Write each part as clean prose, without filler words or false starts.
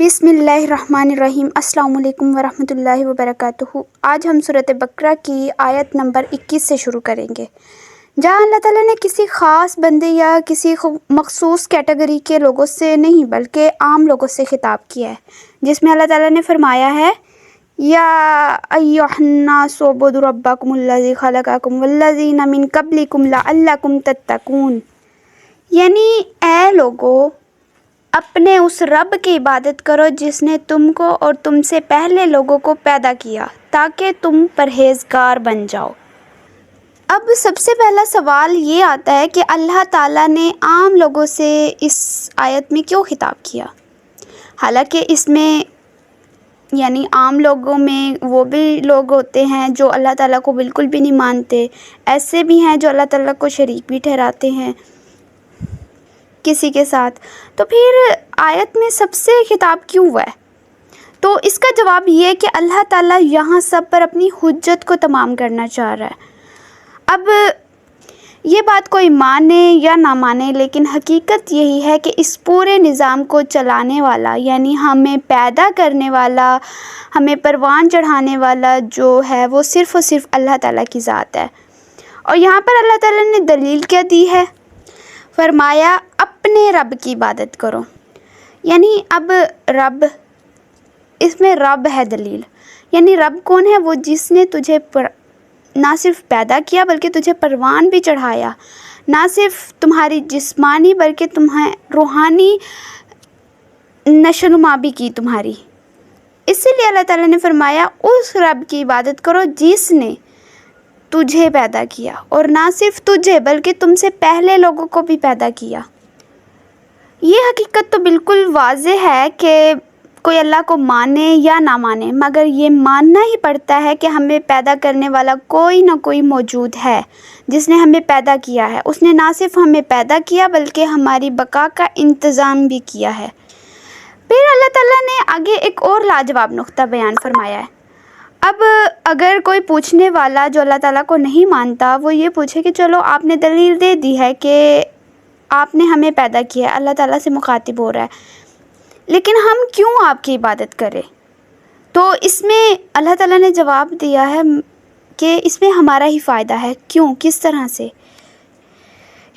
بسم اللہ الرحمن الرحیم۔ السلام علیکم ورحمۃ اللہ وبرکاتہ۔ آج ہم سورۃ بقرہ کی آیت نمبر 21 سے شروع کریں گے، جہاں اللہ تعالیٰ نے کسی خاص بندے یا کسی مخصوص کیٹیگری کے لوگوں سے نہیں بلکہ عام لوگوں سے خطاب کیا ہے، جس میں اللہ تعالیٰ نے فرمایا ہے یا ایھا الناس اعبدوا ربکم الذی خلقکم والذین من قبلکم لعلکم تتقون، یعنی اے لوگو اپنے اس رب کی عبادت کرو جس نے تم کو اور تم سے پہلے لوگوں کو پیدا کیا تاکہ تم پرہیزگار بن جاؤ۔ اب سب سے پہلا سوال یہ آتا ہے کہ اللہ تعالیٰ نے عام لوگوں سے اس آیت میں کیوں خطاب کیا؟ حالانکہ اس میں یعنی عام لوگوں میں وہ بھی لوگ ہوتے ہیں جو اللہ تعالیٰ کو بالکل بھی نہیں مانتے، ایسے بھی ہیں جو اللہ تعالیٰ کو شریک بھی ٹھہراتے ہیں کسی کے ساتھ، تو پھر آیت میں سب سے خطاب کیوں ہوا ہے؟ تو اس کا جواب یہ ہے کہ اللہ تعالیٰ یہاں سب پر اپنی حجت کو تمام کرنا چاہ رہا ہے۔ اب یہ بات کوئی مانے یا نہ مانے، لیکن حقیقت یہی ہے کہ اس پورے نظام کو چلانے والا یعنی ہمیں پیدا کرنے والا، ہمیں پروان چڑھانے والا جو ہے وہ صرف اور صرف اللہ تعالیٰ کی ذات ہے۔ اور یہاں پر اللہ تعالیٰ نے دلیل کیا دی ہے؟ فرمایا اپنے رب کی عبادت کرو، یعنی اب رب، اس میں رب ہے دلیل، یعنی رب کون ہے؟ وہ جس نے تجھے نہ صرف پیدا کیا بلکہ تجھے پروان بھی چڑھایا، نہ صرف تمہاری جسمانی بلکہ تمہیں روحانی نشو و نما بھی کی تمہاری۔ اسی لیے اللہ تعالیٰ نے فرمایا اس رب کی عبادت کرو جس نے تجھے پیدا کیا، اور نہ صرف تجھے بلکہ تم سے پہلے لوگوں کو بھی پیدا کیا۔ یہ حقیقت تو بالکل واضح ہے کہ کوئی اللہ کو مانے یا نہ مانے، مگر یہ ماننا ہی پڑتا ہے کہ ہمیں پیدا کرنے والا کوئی نہ کوئی موجود ہے جس نے ہمیں پیدا کیا ہے۔ اس نے نہ صرف ہمیں پیدا کیا بلکہ ہماری بقا کا انتظام بھی کیا ہے۔ پھر اللہ تعالیٰ نے آگے ایک اور لاجواب نقطہ بیان فرمایا ہے۔ اب اگر کوئی پوچھنے والا جو اللہ تعالیٰ کو نہیں مانتا وہ یہ پوچھے کہ چلو آپ نے دلیل دے دی ہے کہ آپ نے ہمیں پیدا کیا ہے، اللہ تعالیٰ سے مخاطب ہو رہا ہے، لیکن ہم کیوں آپ کی عبادت کریں؟ تو اس میں اللہ تعالیٰ نے جواب دیا ہے کہ اس میں ہمارا ہی فائدہ ہے۔ کیوں؟ کس طرح سے؟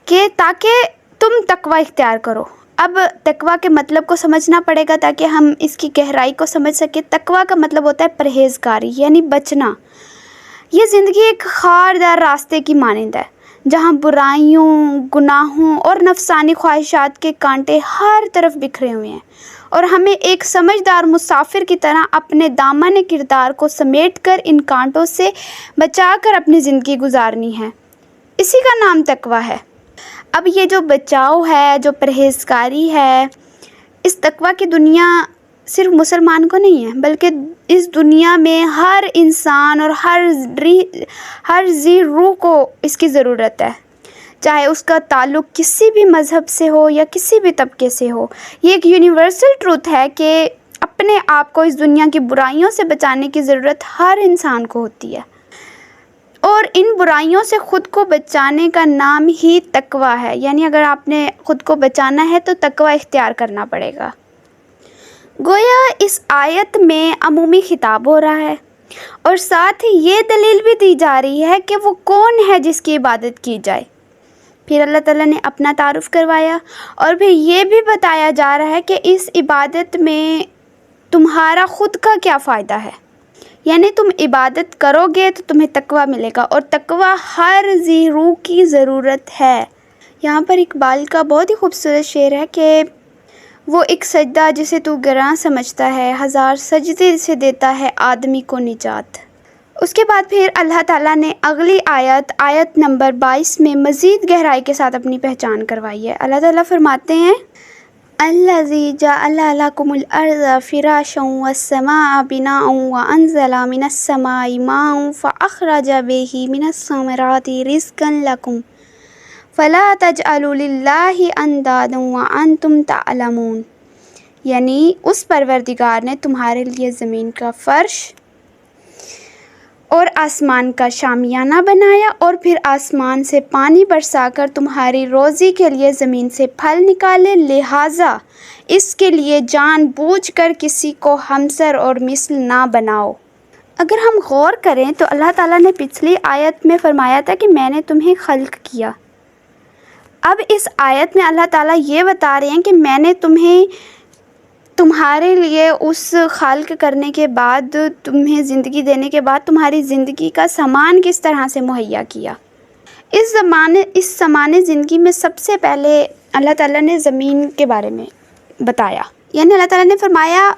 کہ تاکہ تم تقوی اختیار کرو۔ اب تقوی کے مطلب کو سمجھنا پڑے گا تاکہ ہم اس کی گہرائی کو سمجھ سکیں۔ تقوی کا مطلب ہوتا ہے پرہیزگاری، یعنی بچنا۔ یہ زندگی ایک خاردار راستے کی مانند ہے جہاں برائیوں، گناہوں اور نفسانی خواہشات کے کانٹے ہر طرف بکھرے ہوئے ہیں، اور ہمیں ایک سمجھدار مسافر کی طرح اپنے دامن کردار کو سمیٹ کر ان کانٹوں سے بچا کر اپنی زندگی گزارنی ہے۔ اسی کا نام تقوی ہے۔ اب یہ جو بچاؤ ہے، جو پرہیزگاری ہے، اس تقوی کی دنیا صرف مسلمان کو نہیں ہے بلکہ اس دنیا میں ہر انسان اور ہر ذی روح کو اس کی ضرورت ہے، چاہے اس کا تعلق کسی بھی مذہب سے ہو یا کسی بھی طبقے سے ہو۔ یہ ایک یونیورسل ٹروتھ ہے کہ اپنے آپ کو اس دنیا کی برائیوں سے بچانے کی ضرورت ہر انسان کو ہوتی ہے، اور ان برائیوں سے خود کو بچانے کا نام ہی تقوی ہے۔ یعنی اگر آپ نے خود کو بچانا ہے تو تقوی اختیار کرنا پڑے گا۔ گویا اس آیت میں عمومی خطاب ہو رہا ہے، اور ساتھ ہی یہ دلیل بھی دی جا رہی ہے کہ وہ کون ہے جس کی عبادت کی جائے۔ پھر اللہ تعالیٰ نے اپنا تعارف کروایا، اور پھر یہ بھی بتایا جا رہا ہے کہ اس عبادت میں تمہارا خود کا کیا فائدہ ہے۔ یعنی تم عبادت کرو گے تو تمہیں تقوی ملے گا، اور تقوی ہر ذی روح کی ضرورت ہے۔ یہاں پر اقبال کا بہت ہی خوبصورت شعر ہے کہ وہ ایک سجدہ جسے تو گراں سمجھتا ہے، ہزار سجدے سے دیتا ہے آدمی کو نجات۔ اس کے بعد پھر اللہ تعالیٰ نے اگلی آیت نمبر 22 میں مزید گہرائی کے ساتھ اپنی پہچان کروائی ہے۔ اللہ تعالیٰ فرماتے ہیں الذی جعل لکم الارض فراشا والسماء بناء وانزل من السماء ماء فاخرج به من الثمرات رزقا لکم فلا تجعلوا للہ اندادا وانتم تعلمون، یعنی اس پروردگار نے تمہارے لیے زمین کا فرش اور آسمان کا شامیانہ بنایا، اور پھر آسمان سے پانی برسا کر تمہاری روزی کے لیے زمین سے پھل نکالے، لہٰذا اس کے لیے جان بوجھ کر کسی کو ہمسر اور مثل نہ بناؤ۔ اگر ہم غور کریں تو اللہ تعالیٰ نے پچھلی آیت میں فرمایا تھا کہ میں نے تمہیں خلق کیا۔ اب اس آیت میں اللہ تعالیٰ یہ بتا رہے ہیں کہ میں نے تمہارے لیے اس خلق کرنے کے بعد، تمہیں زندگی دینے کے بعد تمہاری زندگی کا سامان کس طرح سے مہیا کیا۔ اس سامان زندگی میں سب سے پہلے اللہ تعالیٰ نے زمین کے بارے میں بتایا، یعنی اللہ تعالیٰ نے فرمایا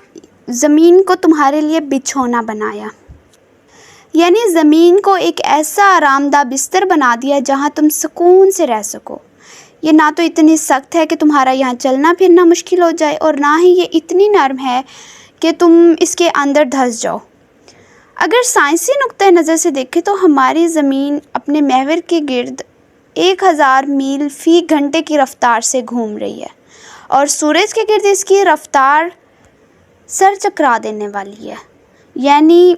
زمین کو تمہارے لیے بچھونا بنایا، یعنی زمین کو ایک ایسا آرام دہ بستر بنا دیا جہاں تم سکون سے رہ سکو۔ یہ نہ تو اتنی سخت ہے کہ تمہارا یہاں چلنا پھرنا مشکل ہو جائے، اور نہ ہی یہ اتنی نرم ہے کہ تم اس کے اندر دھس جاؤ۔ اگر سائنسی نقطۂ نظر سے دیکھیں تو ہماری زمین اپنے محور کے گرد 1000 میل فی گھنٹے کی رفتار سے گھوم رہی ہے، اور سورج کے گرد اس کی رفتار سر چکرا دینے والی ہے، یعنی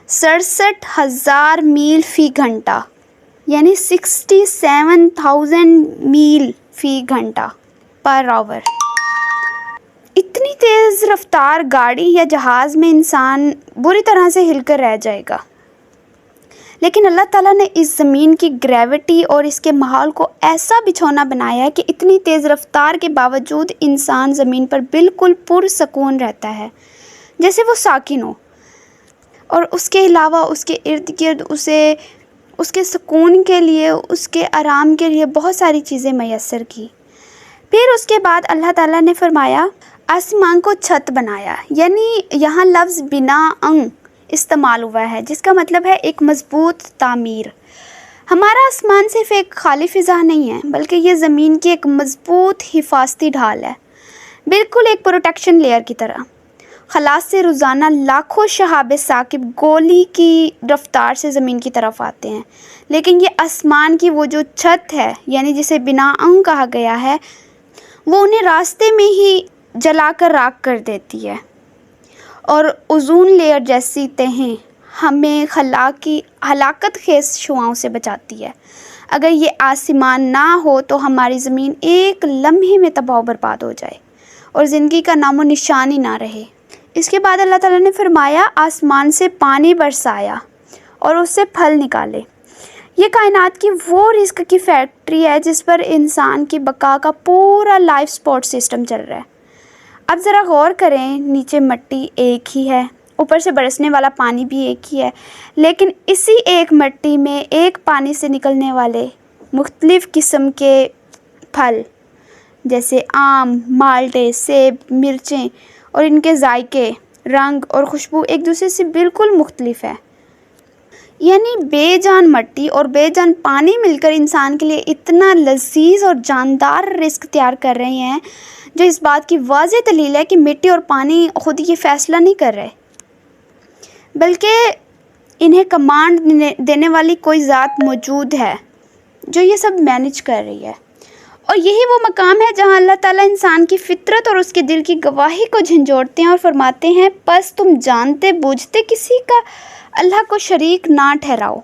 67,000 میل فی گھنٹہ، یعنی 67,000 میل فی گھنٹہ پر آور۔ اتنی تیز رفتار گاڑی یا جہاز میں انسان بری طرح سے ہل کر رہ جائے گا، لیکن اللہ تعالیٰ نے اس زمین کی گریوٹی اور اس کے ماحول کو ایسا بچھونا بنایا ہے کہ اتنی تیز رفتار کے باوجود انسان زمین پر بالکل پرسکون رہتا ہے، جیسے وہ ساکن ہو، اور اس کے علاوہ اس کے ارد گرد اس کے سکون کے لیے، اس کے آرام کے لیے بہت ساری چیزیں میسر کی۔ پھر اس کے بعد اللہ تعالیٰ نے فرمایا آسمان کو چھت بنایا، یعنی یہاں لفظ بناءً استعمال ہوا ہے، جس کا مطلب ہے ایک مضبوط تعمیر۔ ہمارا آسمان صرف ایک خالی فضا نہیں ہے، بلکہ یہ زمین کی ایک مضبوط حفاظتی ڈھال ہے، بالکل ایک پروٹیکشن لیئر کی طرح۔ خلا سے روزانہ لاکھوں شہاب ثاقب گولی کی رفتار سے زمین کی طرف آتے ہیں، لیکن یہ آسمان کی وہ جو چھت ہے، یعنی جسے بناءً کہا گیا ہے، وہ انہیں راستے میں ہی جلا کر راکھ کر دیتی ہے، اور اوزون لیئر جیسی تہیں ہمیں خلا کی ہلاکت خیز شعاؤں سے بچاتی ہے۔ اگر یہ آسمان نہ ہو تو ہماری زمین ایک لمحے میں تباہ و برباد ہو جائے اور زندگی کا نام و نشان ہی نہ رہے۔ اس کے بعد اللہ تعالیٰ نے فرمایا آسمان سے پانی برسایا اور اس سے پھل نکالے۔ یہ کائنات کی وہ رزق کی فیکٹری ہے جس پر انسان کی بقا کا پورا لائف سپورٹ سسٹم چل رہا ہے۔ اب ذرا غور کریں، نیچے مٹی ایک ہی ہے، اوپر سے برسنے والا پانی بھی ایک ہی ہے، لیکن اسی ایک مٹی میں ایک پانی سے نکلنے والے مختلف قسم کے پھل جیسے آم، مالٹے، سیب، مرچیں، اور ان کے ذائقے، رنگ اور خوشبو ایک دوسرے سے بالکل مختلف ہے۔ یعنی بے جان مٹی اور بے جان پانی مل کر انسان کے لیے اتنا لذیذ اور جاندار رزق تیار کر رہے ہیں، جو اس بات کی واضح دلیل ہے کہ مٹی اور پانی خود یہ فیصلہ نہیں کر رہے، بلکہ انہیں کمانڈ دینے والی کوئی ذات موجود ہے جو یہ سب مینیج کر رہی ہے۔ اور یہی وہ مقام ہے جہاں اللہ تعالیٰ انسان کی فطرت اور اس کے دل کی گواہی کو جھنجھوڑتے ہیں اور فرماتے ہیں پس تم جانتے بوجھتے کسی کا اللہ کو شریک نہ ٹھہراؤ۔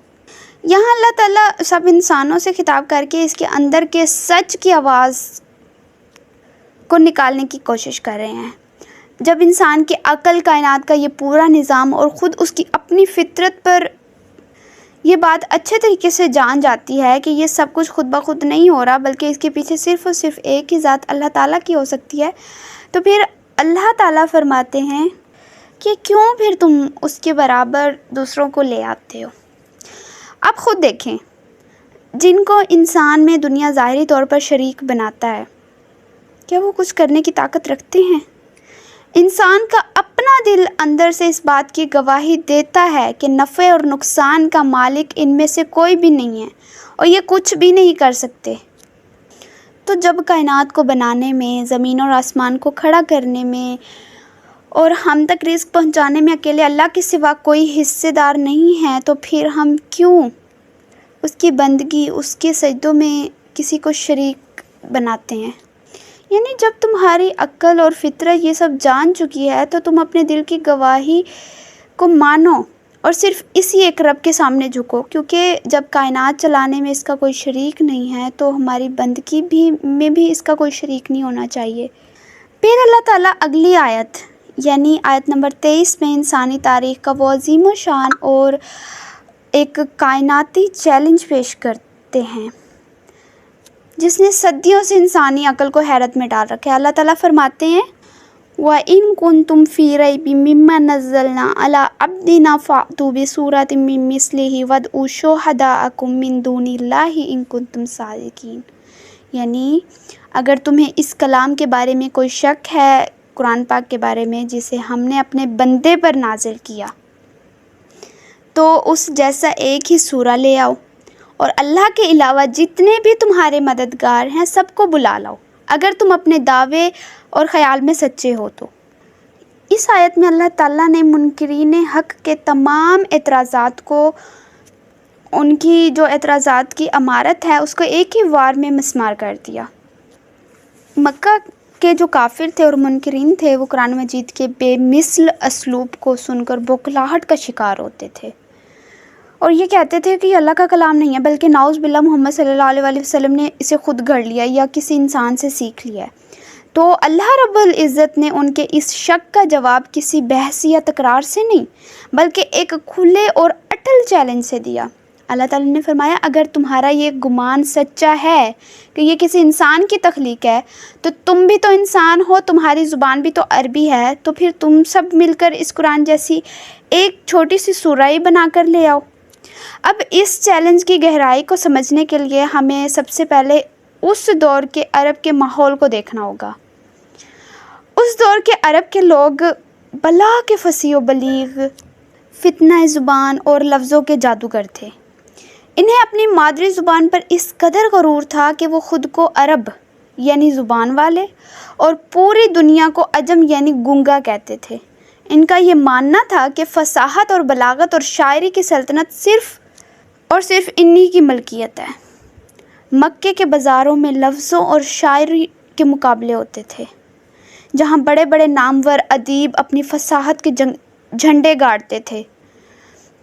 یہاں اللہ تعالیٰ سب انسانوں سے خطاب کر کے اس کے اندر کے سچ کی آواز کو نکالنے کی کوشش کر رہے ہیں۔ جب انسان کی عقل کائنات کا یہ پورا نظام اور خود اس کی اپنی فطرت پر یہ بات اچھے طریقے سے جان جاتی ہے کہ یہ سب کچھ خود بخود نہیں ہو رہا، بلکہ اس کے پیچھے صرف اور صرف ایک ہی ذات اللہ تعالیٰ کی ہو سکتی ہے، تو پھر اللہ تعالیٰ فرماتے ہیں کہ کیوں پھر تم اس کے برابر دوسروں کو لے آتے ہو۔ اب خود دیکھیں، جن کو انسان میں دنیا ظاہری طور پر شریک بناتا ہے، کیا وہ کچھ کرنے کی طاقت رکھتے ہیں؟ انسان کا اپنا دل اندر سے اس بات کی گواہی دیتا ہے کہ نفع اور نقصان کا مالک ان میں سے کوئی بھی نہیں ہے اور یہ کچھ بھی نہیں کر سکتے۔ تو جب کائنات کو بنانے میں، زمین اور آسمان کو کھڑا کرنے میں اور ہم تک رزق پہنچانے میں اکیلے اللہ کے سوا کوئی حصے دار نہیں ہے، تو پھر ہم کیوں اس کی بندگی، اس کے سجدوں میں کسی کو شریک بناتے ہیں؟ یعنی جب تمہاری عقل اور فطرت یہ سب جان چکی ہے تو تم اپنے دل کی گواہی کو مانو اور صرف اسی ایک رب کے سامنے جھکو، کیونکہ جب کائنات چلانے میں اس کا کوئی شریک نہیں ہے تو ہماری بندگی میں بھی اس کا کوئی شریک نہیں ہونا چاہیے۔ پھر اللہ تعالیٰ اگلی آیت یعنی آیت نمبر 23 میں انسانی تاریخ کا وہ عظیم و شان اور ایک کائناتی چیلنج پیش کرتے ہیں جس نے صدیوں سے انسانی عقل کو حیرت میں ڈال رکھا ہے۔ اللہ تعالیٰ فرماتے ہیں وَإِن كُنتُمْ فِي رَيْبٍ مِّمَّا نَزَّلْنَا عَلَىٰ عَبْدِنَا فَأْتُوا بِسُورَةٍ مِّن مِّثْلِهِ وَادْعُوا شُهَدَاءَكُم مِّن دُونِ اللَّهِ إِن كُنتُمْ صَادِقِينَ، یعنی اگر تمہیں اس کلام کے بارے میں کوئی شک ہے، قرآن پاک کے بارے میں جسے ہم نے اپنے بندے پر نازل کیا، تو اس جیسا ایک ہی سورہ لے آؤ، اور اللہ کے علاوہ جتنے بھی تمہارے مددگار ہیں سب کو بلا لاؤ اگر تم اپنے دعوے اور خیال میں سچے ہو تو۔ اس آیت میں اللہ تعالیٰ نے منکرین حق کے تمام اعتراضات کو، ان کی جو اعتراضات کی عمارت ہے اس کو ایک ہی وار میں مسمار کر دیا۔ مکہ کے جو کافر تھے اور منکرین تھے وہ قرآن مجید کے بے مثل اسلوب کو سن کر بوکھلاہٹ کا شکار ہوتے تھے، اور یہ کہتے تھے کہ یہ اللہ کا کلام نہیں ہے بلکہ نعوذ باللہ محمد صلی اللہ علیہ وسلم نے اسے خود گھڑ لیا یا کسی انسان سے سیکھ لیا ہے۔ تو اللہ رب العزت نے ان کے اس شک کا جواب کسی بحث یا تکرار سے نہیں بلکہ ایک کھلے اور اٹل چیلنج سے دیا۔ اللہ تعالیٰ نے فرمایا اگر تمہارا یہ گمان سچا ہے کہ یہ کسی انسان کی تخلیق ہے تو تم بھی تو انسان ہو، تمہاری زبان بھی تو عربی ہے، تو پھر تم سب مل کر اس قرآن جیسی ایک چھوٹی سی سورہ ہی بنا کر لے آؤ۔ اب اس چیلنج کی گہرائی کو سمجھنے کے لیے ہمیں سب سے پہلے اس دور کے عرب کے ماحول کو دیکھنا ہوگا۔ اس دور کے عرب کے لوگ بلا کے فصیح و بلیغ، فتنہ زبان اور لفظوں کے جادوگر تھے۔ انہیں اپنی مادری زبان پر اس قدر غرور تھا کہ وہ خود کو عرب یعنی زبان والے اور پوری دنیا کو عجم یعنی گونگا کہتے تھے۔ ان کا یہ ماننا تھا کہ فصاحت اور بلاغت اور شاعری کی سلطنت صرف اور صرف انہی کی ملکیت ہے۔ مکے کے بازاروں میں لفظوں اور شاعری کے مقابلے ہوتے تھے جہاں بڑے بڑے نامور ادیب اپنی فصاحت کے جھنڈے گاڑتے تھے۔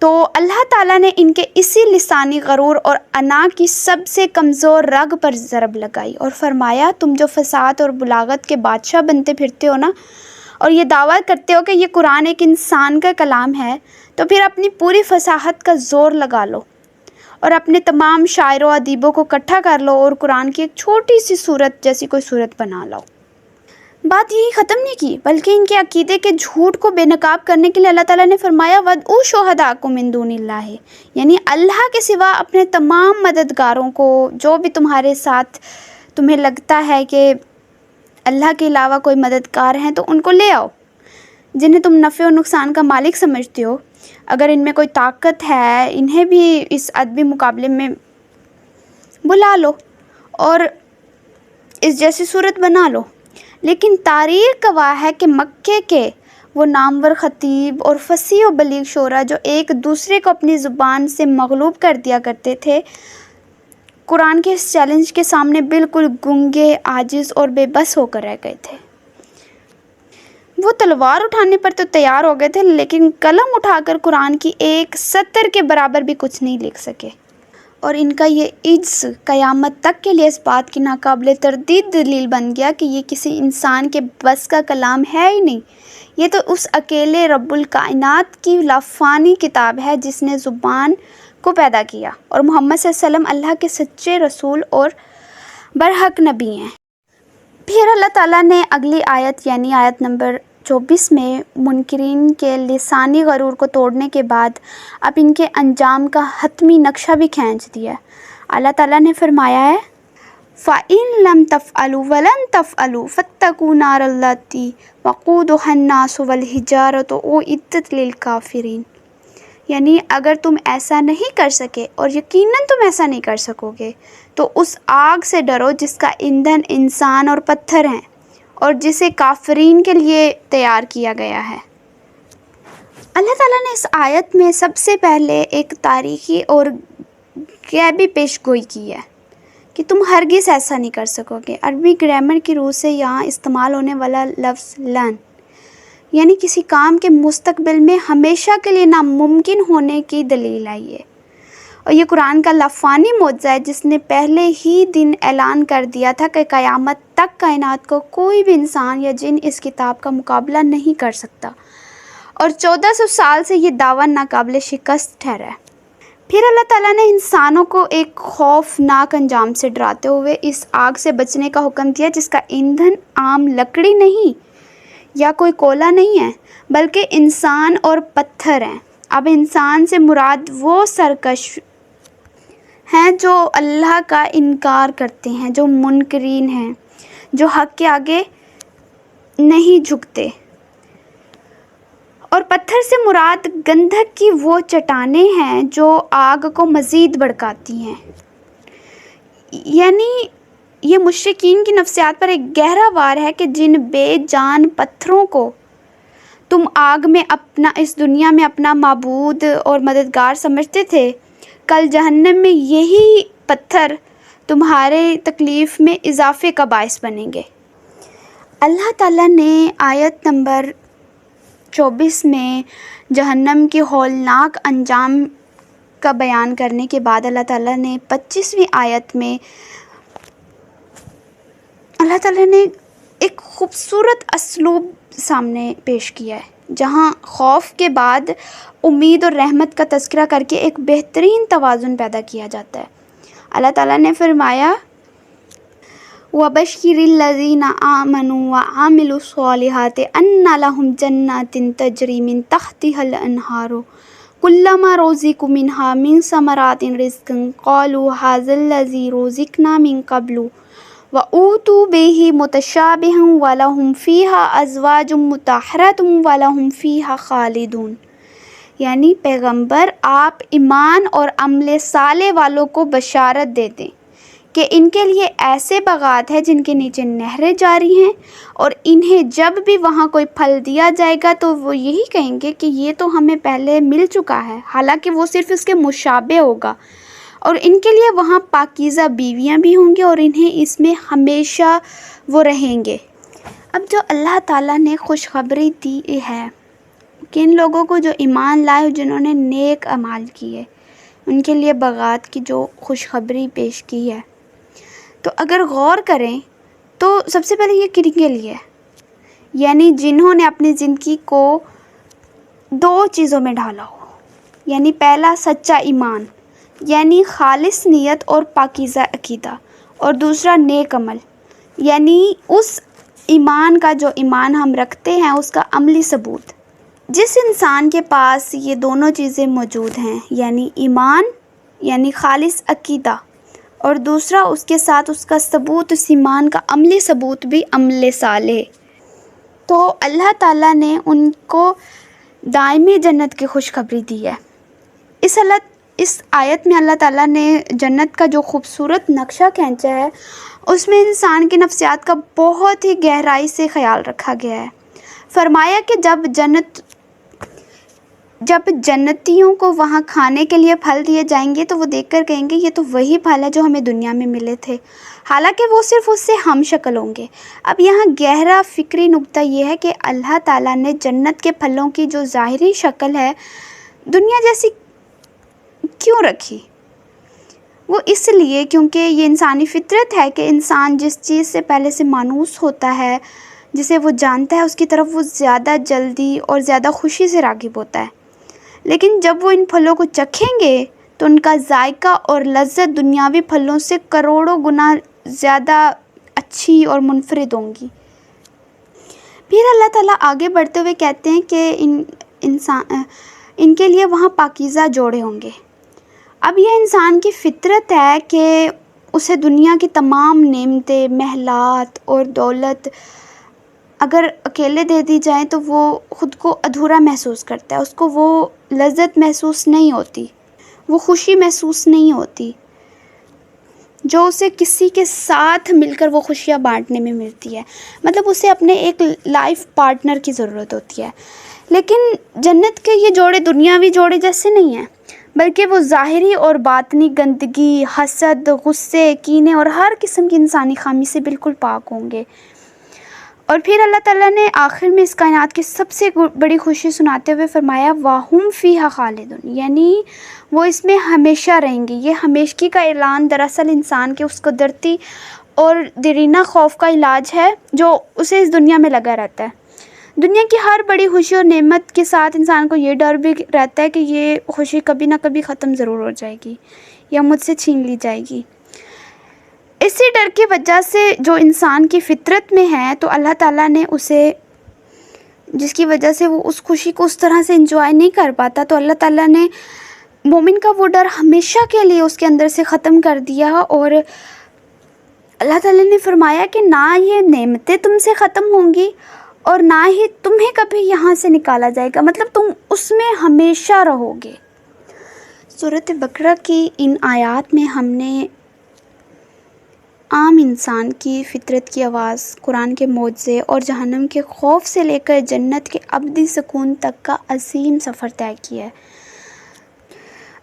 تو اللہ تعالیٰ نے ان کے اسی لسانی غرور اور انا کی سب سے کمزور رگ پر ضرب لگائی اور فرمایا تم جو فصاحت اور بلاغت کے بادشاہ بنتے پھرتے ہو نا، اور یہ دعویٰ کرتے ہو کہ یہ قرآن ایک انسان کا کلام ہے، تو پھر اپنی پوری فصاحت کا زور لگا لو اور اپنے تمام شاعروں ادیبوں کو اکٹھا کر لو اور قرآن کی ایک چھوٹی سی صورت جیسی کوئی صورت بنا لاؤ۔ بات یہی ختم نہیں کی بلکہ ان کے عقیدے کے جھوٹ کو بے نقاب کرنے کے لیے اللہ تعالیٰ نے فرمایا وَادْعُوا شُهَدَاءَكُم مِّن دُونِ اللَّهِ، یعنی اللہ کے سوا اپنے تمام مددگاروں کو، جو بھی تمہارے ساتھ تمہیں لگتا ہے کہ اللہ کے علاوہ کوئی مددگار ہیں، تو ان کو لے آؤ جنہیں تم نفع و نقصان کا مالک سمجھتے ہو۔ اگر ان میں کوئی طاقت ہے انہیں بھی اس ادبی مقابلے میں بلا لو اور اس جیسی صورت بنا لو۔ لیکن تاریخ گواہ ہے کہ مکے کے وہ نامور خطیب اور فصیح و بلیغ شعراء جو ایک دوسرے کو اپنی زبان سے مغلوب کر دیا کرتے تھے، قرآن کے اس چیلنج کے سامنے بالکل گنگے، عاجز اور بے بس ہو کر رہ گئے تھے۔ وہ تلوار اٹھانے پر تو تیار ہو گئے تھے لیکن قلم اٹھا کر قرآن کی ایک سطر کے برابر بھی کچھ نہیں لکھ سکے، اور ان کا یہ عجز قیامت تک کے لیے اس بات کی ناقابل تردید دلیل بن گیا کہ یہ کسی انسان کے بس کا کلام ہے ہی نہیں، یہ تو اس اکیلے رب الکائنات کی لافانی کتاب ہے جس نے زبان کو پیدا کیا، اور محمد صلی اللہ علیہ وسلم اللہ کے سچے رسول اور برحق نبی ہیں۔ پھر اللہ تعالیٰ نے اگلی آیت یعنی آیت نمبر 24 میں منکرین کے لسانی غرور کو توڑنے کے بعد اب ان کے انجام کا حتمی نقشہ بھی کھینچ دیا۔ اللہ تعالیٰ نے فرمایا ہے فَإِن لَمْ تَفْعَلُوا وَلَن تَفْعَلُوا فَاتَّقُوا نَارَ الَّتِي وَقُودُهَا النَّاسُ وَالْحِجَارَةُ أُعِدَّتْ لِلْكَافِرِينَ، یعنی اگر تم ایسا نہیں کر سکے اور یقیناً تم ایسا نہیں کر سکو گے تو اس آگ سے ڈرو جس کا ایندھن انسان اور پتھر ہیں اور جسے کافرین کے لیے تیار کیا گیا ہے۔ اللہ تعالیٰ نے اس آیت میں سب سے پہلے ایک تاریخی اور غیبی پیش گوئی کی ہے کہ تم ہرگز ایسا نہیں کر سکو گے۔ عربی گرامر کی روح سے یہاں استعمال ہونے والا لفظ لن یعنی کسی کام کے مستقبل میں ہمیشہ کے لیے ناممکن ہونے کی دلیل ہے یہ. اور یہ قرآن کا لفانی معجزہ ہے جس نے پہلے ہی دن اعلان کر دیا تھا کہ قیامت تک کائنات کو کوئی بھی انسان یا جن اس کتاب کا مقابلہ نہیں کر سکتا، اور 1400 سال سے یہ دعویٰ ناقابل شکست ٹھہرا ہے. پھر اللہ تعالیٰ نے انسانوں کو ایک خوفناک انجام سے ڈراتے ہوئے اس آگ سے بچنے کا حکم دیا جس کا ایندھن عام لکڑی نہیں یا کوئی کوئلہ نہیں ہے بلکہ انسان اور پتھر ہیں. اب انسان سے مراد وہ سرکش ہیں جو اللہ کا انکار کرتے ہیں، جو منکرین ہیں، جو حق کے آگے نہیں جھکتے. اور پتھر سے مراد گندھک کی وہ چٹانیں ہیں جو آگ کو مزید بھڑکاتی ہیں. یعنی یہ مشرکین کی نفسیات پر ایک گہرا وار ہے کہ جن بے جان پتھروں کو تم آگ میں اس دنیا میں اپنا معبود اور مددگار سمجھتے تھے، کل جہنم میں یہی پتھر تمہارے تکلیف میں اضافے کا باعث بنیں گے. اللہ تعالیٰ نے آیت نمبر 24 میں جہنم کے ہولناک انجام کا بیان کرنے کے بعد اللہ تعالیٰ نے 25ویں آیت میں اللہ تعالیٰ نے ایک خوبصورت اسلوب سامنے پیش کیا ہے جہاں خوف کے بعد امید اور رحمت کا تذکرہ کر کے ایک بہترین توازن پیدا کیا جاتا ہے. اللہ تعالیٰ نے فرمایا وَبَشِّرِ الَّذِينَ آمَنُوا وَعَمِلُوا الصَّالِحَاتِ أَنَّ لَهُمْ جَنَّاتٍ تَجْرِي مِن تَحْتِهَا الْأَنْهَارُ كُلَّمَا رُزِقُوا مِنْهَا مِن ثَمَرَاتٍ رِزْقًا قَالُوا هَٰذَا الَّذِي رُزِقْنَا مِن قَبْلُ وَأُوتُوا بِهِ مُتَشَابِهًا وَلَهُمْ فِيهَا أَزْوَاجٌ مُطَهَّرَةٌ وَلَهُمْ فِيهَا خَالِدُونَ. یعنی پیغمبر آپ ایمان اور عمل صالح والوں کو بشارت دے دیں کہ ان کے لیے ایسے باغات ہیں جن کے نیچے نہریں جاری ہیں، اور انہیں جب بھی وہاں کوئی پھل دیا جائے گا تو وہ یہی کہیں گے کہ یہ تو ہمیں پہلے مل چکا ہے، حالانکہ وہ صرف اس کے مشابہ ہوگا. اور ان کے لیے وہاں پاکیزہ بیویاں بھی ہوں گی اور انہیں اس میں ہمیشہ وہ رہیں گے. اب جو اللہ تعالیٰ نے خوشخبری دی ہے کہ ان لوگوں کو جو ایمان لائے، جنہوں نے نیک اعمال کیے، ان کے لیے باغات کی جو خوشخبری پیش کی ہے، تو اگر غور کریں تو سب سے پہلے یہ کن کے لیے ہے؟ یعنی جنہوں نے اپنی زندگی کو 2 چیزوں میں ڈھالا ہو. یعنی پہلا سچا ایمان، یعنی خالص نیت اور پاکیزہ عقیدہ، اور دوسرا نیک عمل، یعنی اس ایمان کا جو ایمان ہم رکھتے ہیں اس کا عملی ثبوت. جس انسان کے پاس یہ دونوں چیزیں موجود ہیں، یعنی ایمان یعنی خالص عقیدہ، اور دوسرا اس کے ساتھ اس کا ثبوت، اس ایمان کا عملی ثبوت بھی عمل صالح، تو اللہ تعالیٰ نے ان کو دائمی جنت کی خوشخبری دی ہے. اس آیت میں اللہ تعالیٰ نے جنت کا جو خوبصورت نقشہ کھینچا ہے اس میں انسان کی نفسیات کا بہت ہی گہرائی سے خیال رکھا گیا ہے. فرمایا کہ جب جنتیوں کو وہاں کھانے کے لیے پھل دیے جائیں گے تو وہ دیکھ کر کہیں گے یہ تو وہی پھل ہے جو ہمیں دنیا میں ملے تھے، حالانکہ وہ صرف اس سے ہم شکل ہوں گے. اب یہاں گہرا فکری نکتہ یہ ہے کہ اللہ تعالیٰ نے جنت کے پھلوں کی جو ظاہری شکل ہے دنیا جیسی کیوں رکھی؟ وہ اس لیے کیونکہ یہ انسانی فطرت ہے کہ انسان جس چیز سے پہلے سے مانوس ہوتا ہے، جسے وہ جانتا ہے، اس کی طرف وہ زیادہ جلدی اور زیادہ خوشی سے راغب ہوتا ہے. لیکن جب وہ ان پھلوں کو چکھیں گے تو ان کا ذائقہ اور لذت دنیاوی پھلوں سے کروڑوں گنا زیادہ اچھی اور منفرد ہوں گی. پھر اللہ تعالیٰ آگے بڑھتے ہوئے کہتے ہیں کہ ان کے لیے وہاں پاکیزہ جوڑے ہوں گے. اب یہ انسان کی فطرت ہے کہ اسے دنیا کی تمام نعمتیں، محلات اور دولت اگر اکیلے دے دی جائیں تو وہ خود کو ادھورا محسوس کرتا ہے، اس کو وہ لذت محسوس نہیں ہوتی، وہ خوشی محسوس نہیں ہوتی جو اسے کسی کے ساتھ مل کر وہ خوشیاں بانٹنے میں ملتی ہے. مطلب اسے اپنے ایک لائف پارٹنر کی ضرورت ہوتی ہے. لیکن جنت کے یہ جوڑے دنیاوی جوڑے جیسے نہیں ہیں، بلکہ وہ ظاہری اور باطنی گندگی، حسد، غصے، کینے اور ہر قسم کی انسانی خامی سے بالکل پاک ہوں گے. اور پھر اللہ تعالیٰ نے آخر میں اس کائنات کی سب سے بڑی خوشی سناتے ہوئے فرمایا وَهُمْ فِيهَا خَالِدُونَ، یعنی وہ اس میں ہمیشہ رہیں گے۔ یہ ہمیشگی کا اعلان دراصل انسان کے اس قدرتی اور دیرینہ خوف کا علاج ہے جو اسے اس دنیا میں لگا رہتا ہے۔ دنیا کی ہر بڑی خوشی اور نعمت کے ساتھ انسان کو یہ ڈر بھی رہتا ہے کہ یہ خوشی کبھی نہ کبھی ختم ضرور ہو جائے گی یا مجھ سے چھین لی جائے گی۔ اسی ڈر کی وجہ سے جو انسان کی فطرت میں ہے تو اللہ تعالیٰ نے اسے، جس کی وجہ سے وہ اس خوشی کو اس طرح سے انجوائے نہیں کر پاتا، تو اللہ تعالیٰ نے مومن کا وہ ڈر ہمیشہ کے لیے اس کے اندر سے ختم کر دیا، اور اللہ تعالیٰ نے فرمایا کہ نہ یہ نعمتیں تم سے ختم ہوں گی اور نہ ہی تمہیں کبھی یہاں سے نکالا جائے گا، مطلب تم اس میں ہمیشہ رہو گے۔ سورۃ بقرہ کی ان آیات میں ہم نے عام انسان کی فطرت کی آواز، قرآن کے معجزے اور جہنم کے خوف سے لے کر جنت کے ابدی سکون تک کا عظیم سفر طے کیا ہے۔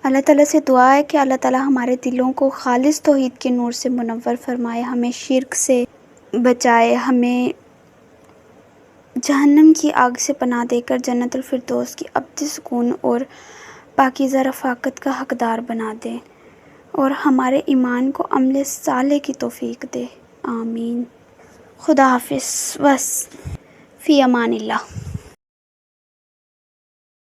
اللہ تعالیٰ سے دعا ہے کہ اللہ تعالیٰ ہمارے دلوں کو خالص توحید کے نور سے منور فرمائے، ہمیں شرک سے بچائے، ہمیں جہنم کی آگ سے پناہ دے کر جنت الفردوس کی ابدی سکون اور پاکیزہ رفاقت کا حقدار بنا دے، اور ہمارے ایمان کو عمل صالح کی توفیق دے، آمین۔ خدا حافظ، فی امان اللہ۔